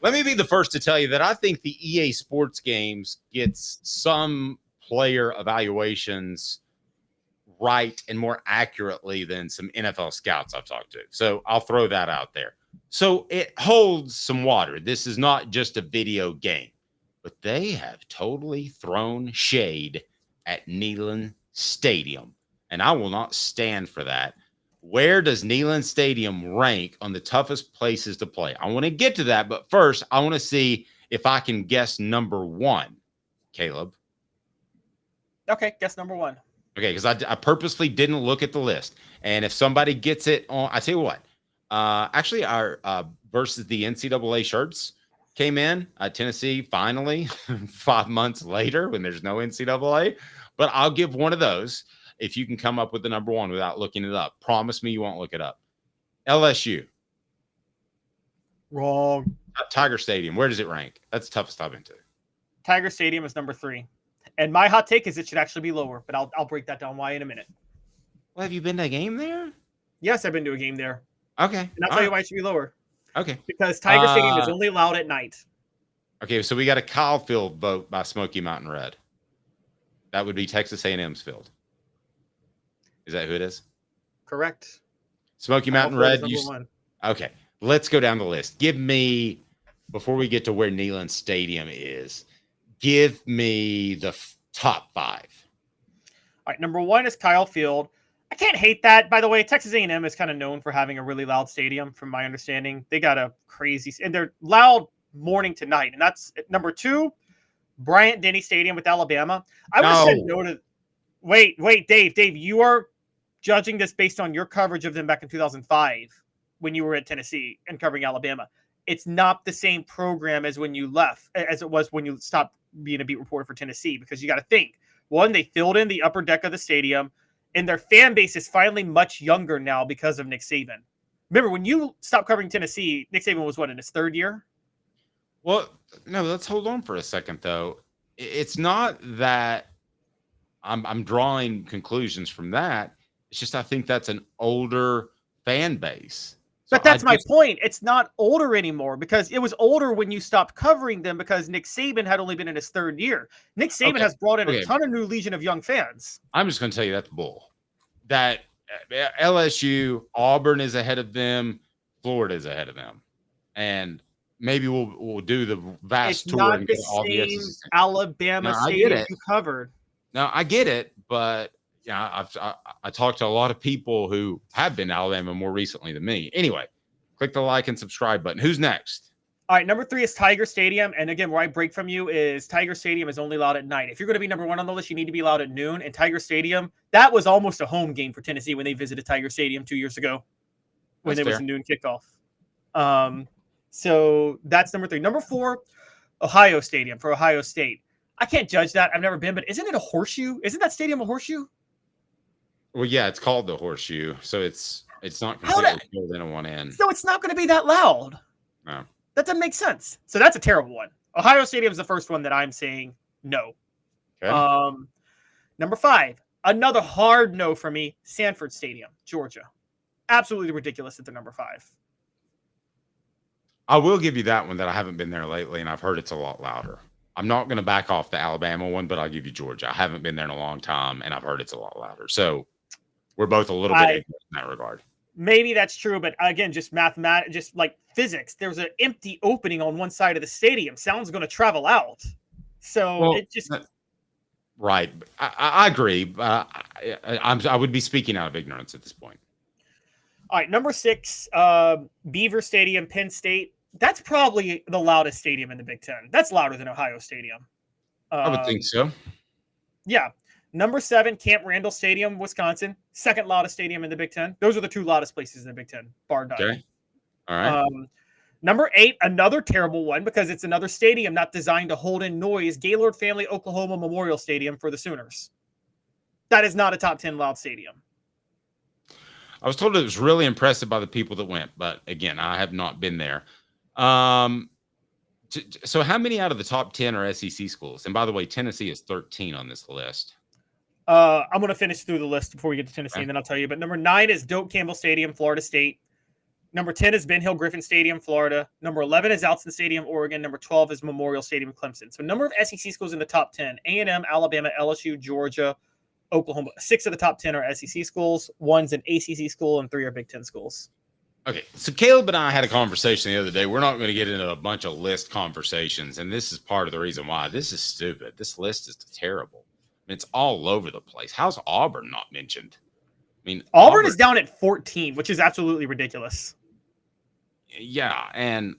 Let me be the first to tell you that I think the EA Sports games gets some player evaluations right and more accurately than some NFL scouts I've talked to. So I'll throw that out there. So it holds some water. This is not just a video game, but they have totally thrown shade at Neyland Stadium, and I will not stand for that. Where does Neyland Stadium rank on the toughest places to play? I want to get to that, but first, I want to see if I can guess number one, Caleb. Okay, guess number one. Okay, because I purposely didn't look at the list. And if somebody gets it on, I tell you what, actually, our versus the NCAA shirts came in. Tennessee finally 5 months later when there's no NCAA. But I'll give one of those if you can come up with the number one without looking it up. Promise me you won't look it up. LSU. Wrong. Tiger Stadium. Where does it rank? That's the toughest I've been to. Tiger Stadium is number 3. And my hot take is it should actually be lower, but I'll break that down why in a minute. Well, have you been to a game there? Yes, I've been to a game there. Okay. And I'll tell you why it should be lower. Okay. Because Tiger Stadium is only allowed at night. Okay, so we got a Kyle Field vote by Smoky Mountain Red. That would be Texas A&M's field. Is that who it is? Correct. Smoky Mountain Red. Okay, let's go down the list. Give me, before we get to where Neyland Stadium is, give me the top 5. All right, number 1 is Kyle Field. I can't hate that. By the way, Texas A&M is kind of known for having a really loud stadium, from my understanding. They got a crazy, and they're loud morning to night. And that's number 2, Bryant-Denny Stadium with Alabama. I would have said no to. Wait, Dave, you are judging this based on your coverage of them back in 2005 when you were at Tennessee and covering Alabama. It's not the same program as when you left, as it was when you stopped being a beat reporter for Tennessee, because you got to think, one, they filled in the upper deck of the stadium, and their fan base is finally much younger now because of Nick Saban. Remember, when you stopped covering Tennessee, Nick Saban was in his 3rd year? Well, no, let's hold on for a second, though. It's not that I'm drawing conclusions from that. It's just I think that's an older fan base. So but that's my point. It's not older anymore, because it was older when you stopped covering them, because Nick Saban had only been in his 3rd year. Nick Saban has brought in a ton of new legion of young fans. I'm just going to tell you that's bull. That LSU, Auburn is ahead of them. Florida is ahead of them. And maybe we'll do the vast tour. Not the same Alabama stadium you covered. No, I get it, but yeah, I talked to a lot of people who have been to Alabama more recently than me. Anyway, click the like and subscribe button. Who's next? All right, number 3 is Tiger Stadium. And again, where I break from you is Tiger Stadium is only allowed at night. If you're going to be number 1 on the list, you need to be allowed at noon. And Tiger Stadium, that was almost a home game for Tennessee when they visited Tiger Stadium 2 years ago when there was a noon kickoff. So that's number 3. Number 4, Ohio Stadium for Ohio State. I can't judge that. I've never been, but isn't it a horseshoe? Isn't that stadium a horseshoe? Well, yeah, it's called the horseshoe, so it's not completely filled in on one end. So it's not going to be that loud. No. That doesn't make sense. So that's a terrible one. Ohio Stadium is the first one that I'm saying no. Okay. Number 5, another hard no for me, Sanford Stadium, Georgia. Absolutely ridiculous at the number 5. I will give you that one that I haven't been there lately, and I've heard it's a lot louder. I'm not going to back off the Alabama one, but I'll give you Georgia. I haven't been there in a long time, and I've heard it's a lot louder. So we're both a little bit ignorant in that regard. Maybe that's true, but again, just just like physics. There's an empty opening on one side of the stadium. Sound's going to travel out. So it just... Right. I agree. I would be speaking out of ignorance at this point. All right, number 6, Beaver Stadium, Penn State. That's probably the loudest stadium in the Big Ten. That's louder than Ohio Stadium. I would think so. Yeah. Number 7, Camp Randall Stadium, Wisconsin. 2nd loudest stadium in the Big Ten. Those are the 2 loudest places in the Big Ten, bar none. Okay. All right. Number 8, another terrible one because it's another stadium not designed to hold in noise. Gaylord Family Oklahoma Memorial Stadium for the Sooners. That is not a top 10 loud stadium. I was told it was really impressive by the people that went, but again, I have not been there. So how many out of the top 10 are SEC schools? And by the way, Tennessee is 13 on this list. I'm going to finish through the list before we get to Tennessee, and then I'll tell you. But number 9 is Doak Campbell Stadium, Florida State. Number 10 is Ben Hill Griffin Stadium, Florida. Number 11 is Alston Stadium, Oregon. Number 12 is Memorial Stadium, Clemson. So number of SEC schools in the top 10, A&M, Alabama, LSU, Georgia, Oklahoma. 6 of the top 10 are SEC schools. 1's an ACC school, and 3 are Big Ten schools. Okay, so Caleb and I had a conversation the other day. We're not going to get into a bunch of list conversations, and this is part of the reason why. This is stupid. This list is terrible. I mean, it's all over the place. How's Auburn not mentioned? I mean, Auburn is down at 14, which is absolutely ridiculous. Yeah, and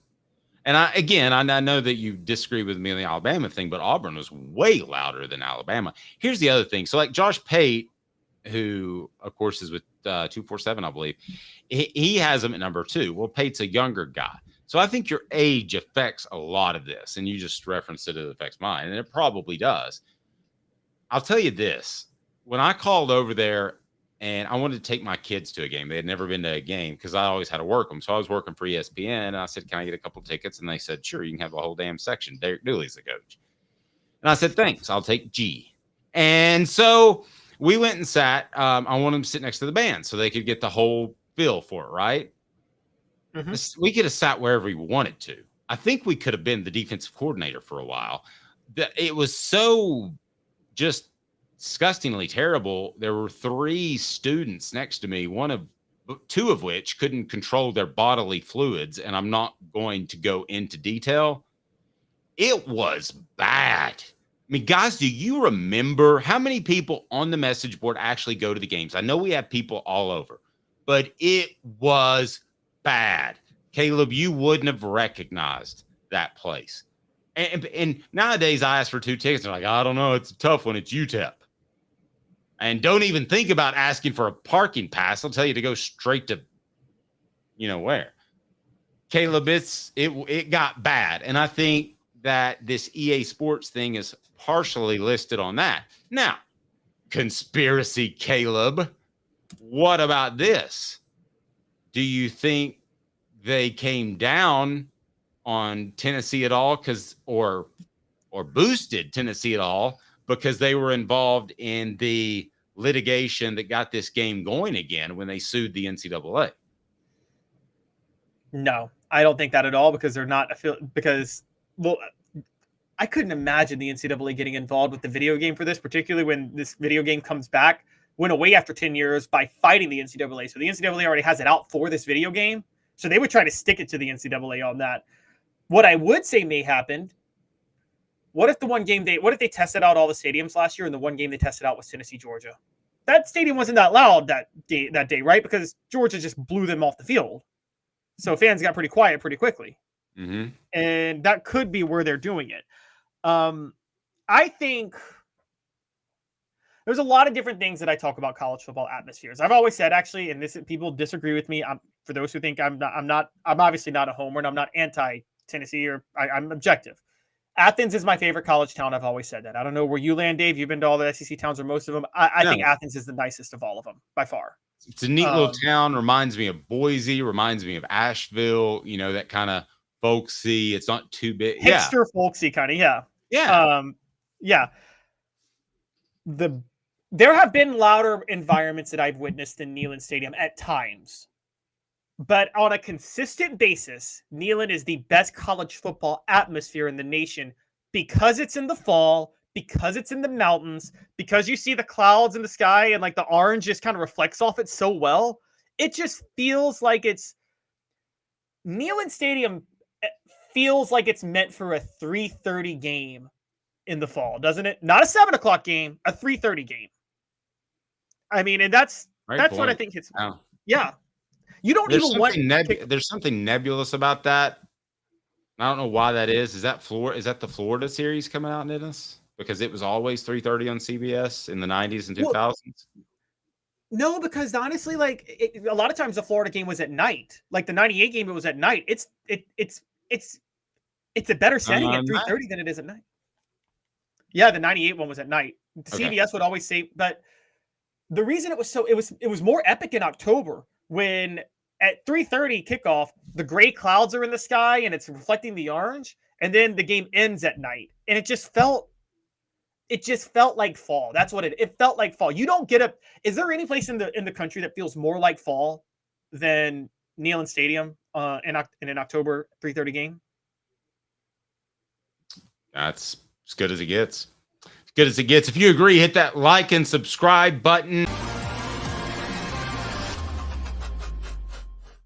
I know that you disagree with me on the Alabama thing, but Auburn was way louder than Alabama. Here's the other thing. So, like Josh Pate, who, of course, is with 247, I believe, he has him at number 2. Well, Pate's a younger guy. So I think your age affects a lot of this, and you just referenced it affects mine, and it probably does. I'll tell you this. When I called over there and I wanted to take my kids to a game, they had never been to a game because I always had to work them. So I was working for ESPN, and I said, can I get a couple of tickets? And they said, sure, you can have the whole damn section. Derek Dooley's the coach. And I said, thanks. I'll take G. And so we went and sat. I wanted them to sit next to the band so they could get the whole feel for it, right? Mm-hmm. We could have sat wherever we wanted to. I think we could have been the defensive coordinator for a while. It was so just disgustingly terrible. There were 3 students next to me, 2 of which couldn't control their bodily fluids, and I'm not going to go into detail. It was bad. I mean, guys, do you remember how many people on the message board actually go to the games? I know we have people all over, but it was bad. Caleb, you wouldn't have recognized that place. And nowadays I ask for 2 tickets. They're like, I don't know. It's a tough one. It's UTEP. And don't even think about asking for a parking pass. They'll tell you to go straight to, where. Caleb, it got bad. And I think that this EA Sports thing is partially listed on that. Now, conspiracy, Caleb, what about this? Do you think they came down on Tennessee at all or boosted Tennessee at all because they were involved in the litigation that got this game going again when they sued the NCAA? No, I don't think that at all because they're not I couldn't imagine the NCAA getting involved with the video game for this, particularly when this video game comes back, went away after 10 years by fighting the NCAA. So the NCAA already has it out for this video game. So they would try to stick it to the NCAA on that. What I would say may happen, what if they tested out all the stadiums last year and the one game they tested out was Tennessee, Georgia? That stadium wasn't that loud that day, right? Because Georgia just blew them off the field. So fans got pretty quiet pretty quickly. Mm-hmm. And that could be where they're doing it. I think there's a lot of different things that I talk about college football atmospheres. I've always said, actually, and people disagree with me. For those who think I'm obviously not a homer and I'm not anti-Tennessee I'm objective. Athens is my favorite college town. I've always said that. I don't know where you land, Dave. You've been to all the SEC towns or most of them. I think Athens is the nicest of all of them by far. It's a neat little town. Reminds me of Boise. Reminds me of Asheville. That kind of folksy. It's not too big. Hipster folksy kind of. Yeah. Yeah. There have been louder environments that I've witnessed in Neyland Stadium at times. But on a consistent basis, Neyland is the best college football atmosphere in the nation because it's in the fall, because it's in the mountains, because you see the clouds in the sky and like the orange just kind of reflects off it so well. It just feels like Neyland Stadium feels like it's meant for a 3:30 game in the fall, doesn't it? Not a 7:00 game, a 3:30 game. I mean, and that's what I think it's. Oh. Yeah. You don't even want. There's something nebulous about that. I don't know why that is. Is that the Florida series coming out in this? Because it was always 3:30 on CBS in the 90s and 2000s. No, because honestly, a lot of times the Florida game was at night. Like the '98 game, it was at night. It's a better setting at 3:30 than it is at night. Yeah, the '98 one was at night. CBS would always say, but the reason it was more epic in October when at 3:30 kickoff, the gray clouds are in the sky and it's reflecting the orange, and then the game ends at night. And it just felt like fall. That's what it felt like fall. You don't get is there any place in the country that feels more like fall than Neyland Stadium in an October 3:30 game? That's as good as it gets. As good as it gets. If you agree, hit that like and subscribe button.